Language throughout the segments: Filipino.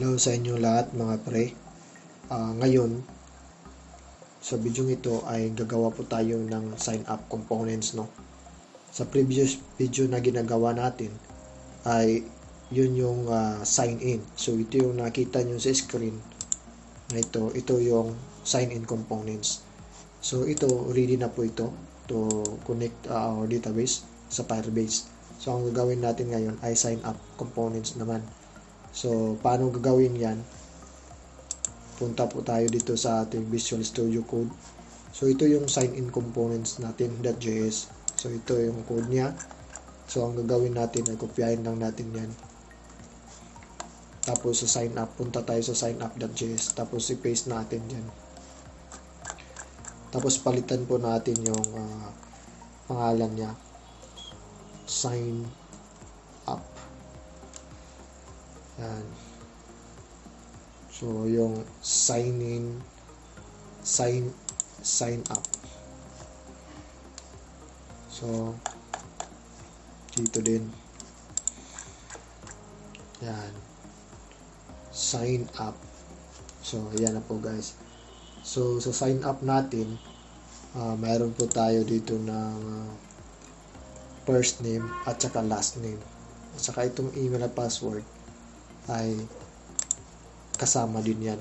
Hello sa inyo lahat mga pre. Ngayon, sa video ito ay gagawa po tayo ng sign up components, no? Sa previous video na ginagawa natin ay yun yung sign in. So ito yung nakita nyo sa screen na ito yung sign in components. So ito, ready na po ito to connect our database sa Firebase. So ang gagawin natin ngayon ay sign up components naman. So, paano gagawin yan? Punta po tayo dito sa ating Visual Studio Code. So, ito yung sign-in components natin, .js. So, ito yung code niya. So, ang gagawin natin ay kopyahin lang natin yan. Tapos, sa sign up, punta tayo sa signup.js. Tapos, i-paste natin dyan. Tapos, palitan po natin yung pangalan niya. Sign up. Yan. So, yung sign in, sign up. So, dito din. Yan. Sign up. So, yan na po guys. So, sa sign up natin, mayroon po tayo dito ng first name at saka last name. At saka itong email at password ay kasama din yan.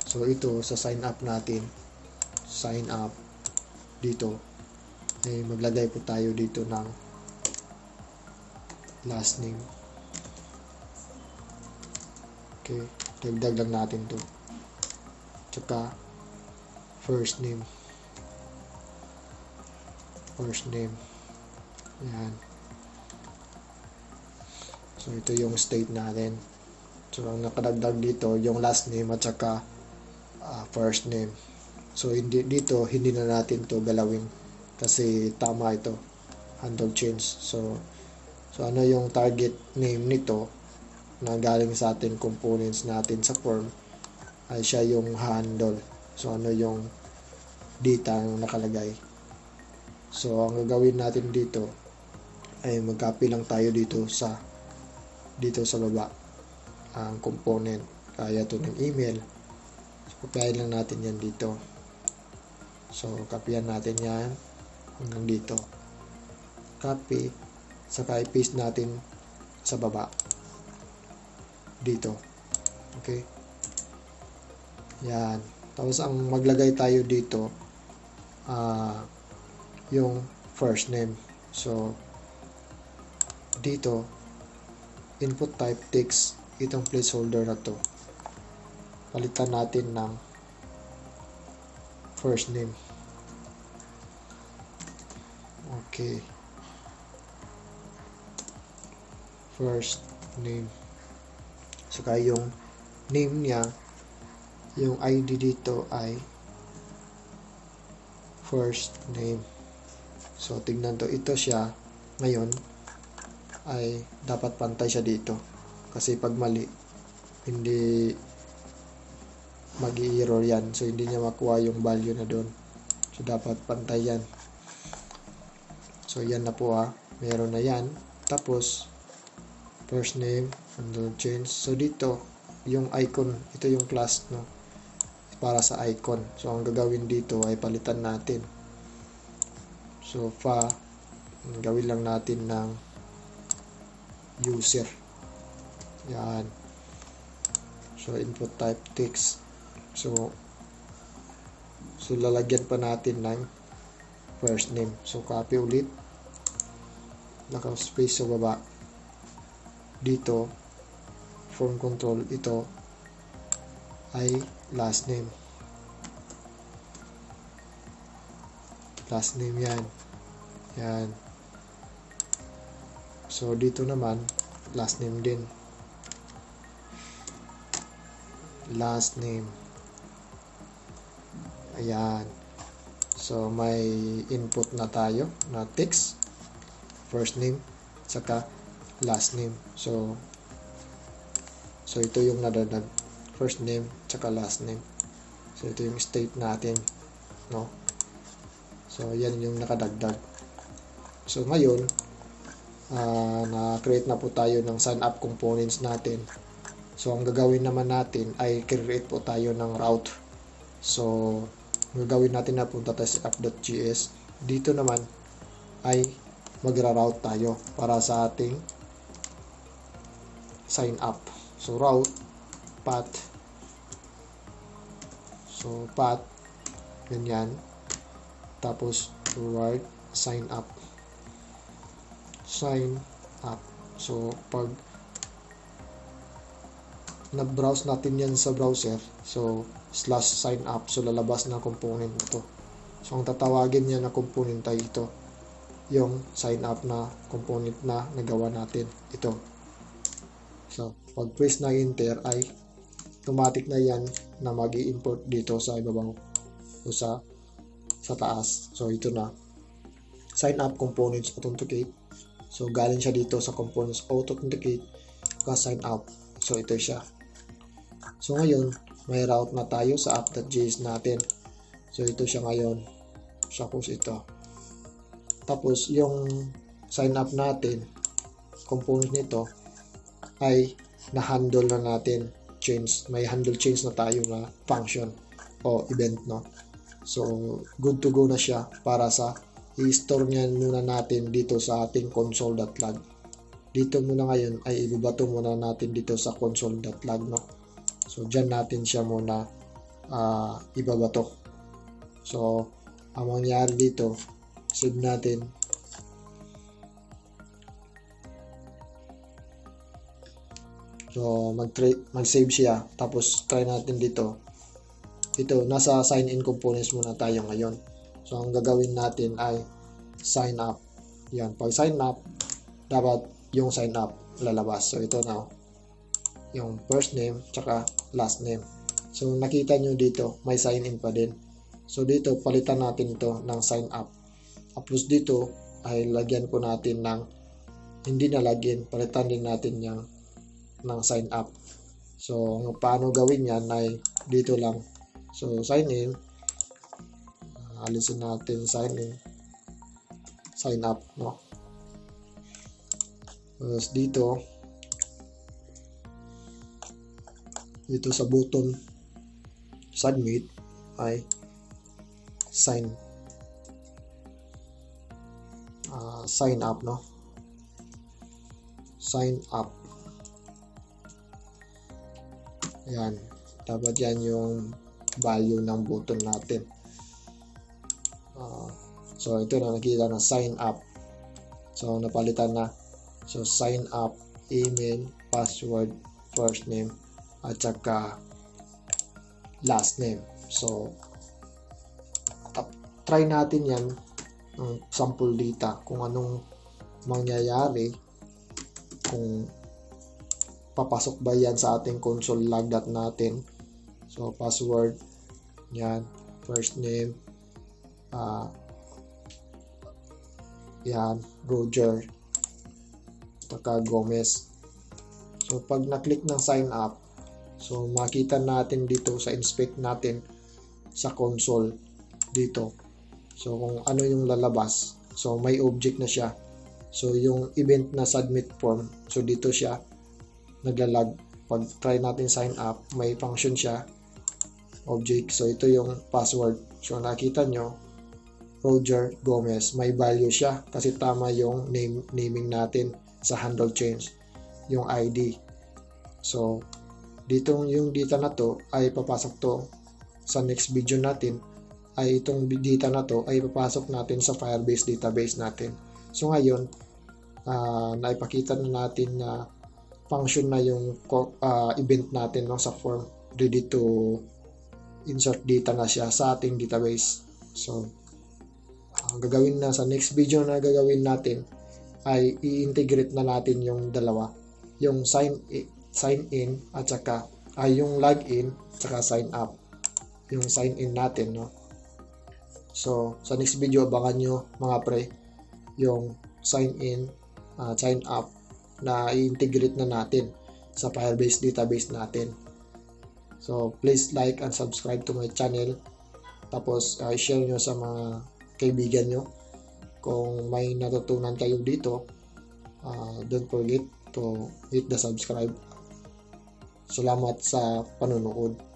So ito sa sign up natin, sign up dito ay maglagay po tayo dito ng last name. Okay, dagdag lang natin to. Tsaka first name. Yan. So, ito yung state natin. So, ang nakadagdag dito, yung last name at saka first name. So, dito, hindi na natin to galawin. Kasi tama ito. Handle change. So, ano yung target name nito na galing sa ating components natin sa form ay siya yung handle. So, ano yung data na nakalagay. So, ang gagawin natin dito ay mag-copy lang tayo dito sa baba ang component kaya to ng email. So, kopyahin lang natin yan dito. So, kopyahan natin yan hanggang dito. Copy, saka i-paste natin sa baba dito. Okay, yan. Tapos ang maglagay tayo dito yung first name. So, dito input type text, itong placeholder na to palitan natin ng first name. Okay, first name. Saka yung name niya, yung ID dito ay first name. So tignan to, ito siya ngayon ay dapat pantay siya dito kasi pag mali hindi mag-i-error yan, so hindi niya makuha yung value na doon. So dapat pantay yan. So yan na po meron na yan. Tapos first name, handle change. So dito yung icon, ito yung class, no, para sa icon. So ang gagawin dito ay palitan natin. So gawin lang natin ng user. Yan. So input type text. So lalagyan pa natin ng first name. So copy ulit. Naka-space sa baba. Dito form control, ito ay last name. Last name yan. Yan. So, dito naman, last name din. Last name. Ayan. So, may input na tayo na text. First name, saka last name. So ito yung nadagdag. First name, saka last name. So, ito yung state natin. No? So, yan yung nakadagdag. So, ngayon, na-create na po tayo ng sign up components natin. So ang gagawin naman natin ay create po tayo ng route. So ang gagawin natin na punta tayo sa app.js. Dito naman ay magra-route tayo para sa ating sign up. So route, path. So path, ganyan. Tapos forward, sign up. Sign up. So pag nag-browse natin yan sa browser, so /sign up, so lalabas na component na to. So ang tatawagin niya na component ay ito, yung sign up na component na nagawa natin, ito. So pag press na enter ay automatic na yan na mag-i-import dito sa ibabaw o sa taas. So ito na, sign up components authenticate. So galing siya dito sa components authenticate ka sign up. So ito siya. So ngayon, may route na tayo sa app.js natin. So ito siya ngayon. Suppose ito. Tapos yung sign up natin, component nito ay na-handle na natin. Change. May handle change na tayo na function o event, no? So good to go na siya para sa i-store niya muna natin dito sa ating console.log. Dito muna ngayon ay ibabato muna natin dito sa console.log, no? So dyan natin siya muna ibabato. So ang mangyari dito, save natin. So mag-save siya, tapos try natin dito. Ito, nasa sign in components muna tayo ngayon. So ang gagawin natin ay sign up. Yan, pag sign up, dapat yung sign up lalabas. So ito na, yung first name tsaka last name. So nakita nyo dito, may sign in pa din. So dito, palitan natin ito ng sign up. Tapos dito, ay lagyan po natin ng, hindi na lagyan, palitan din natin yung ng sign up. So paano gawin yan ay dito lang. So sign in, alisin natin sign in, sign up, no? Tapos dito sa button submit ay sign up, no? Sign up. Ayan, dapat yan yung value ng button natin. So ito na, nakita na sign up. So napalitan na. So sign up, email, password, first name, at saka last name. So try natin yan ng sample data kung anong mangyayari, kung papasok ba yan sa ating console log natin. So password, yan, first name, yan, Roger, saka Gomez. So pag na-click ng sign up, so makita natin dito sa inspect natin sa console dito. So kung ano yung lalabas, so may object na siya. So yung event na submit form, so dito siya naglalag. Pag try natin sign up, may function siya, object. So ito yung password. So nakita nyo, Roger Gomez, may value siya kasi tama yung naming natin sa handle change, yung ID. So dito yung data na to ay papasok to sa next video natin, ay itong data na to ay papasok natin sa Firebase database natin. So ngayon, naipakita na natin na function na yung event natin, no, sa form, ready to insert data na siya sa ating database. So ang gagawin na sa next video na gagawin natin ay i-integrate na natin yung dalawa, yung sign in at saka yung login at saka sign up, yung sign in natin, no. So sa next video abangan nyo mga pre yung sign in, sign up na i-integrate na natin sa Firebase database natin. So please like and subscribe to my channel, tapos share nyo sa mga kaibigan nyo kung may natutunan kayo dito. Don't forget to hit the subscribe. Salamat sa panonood.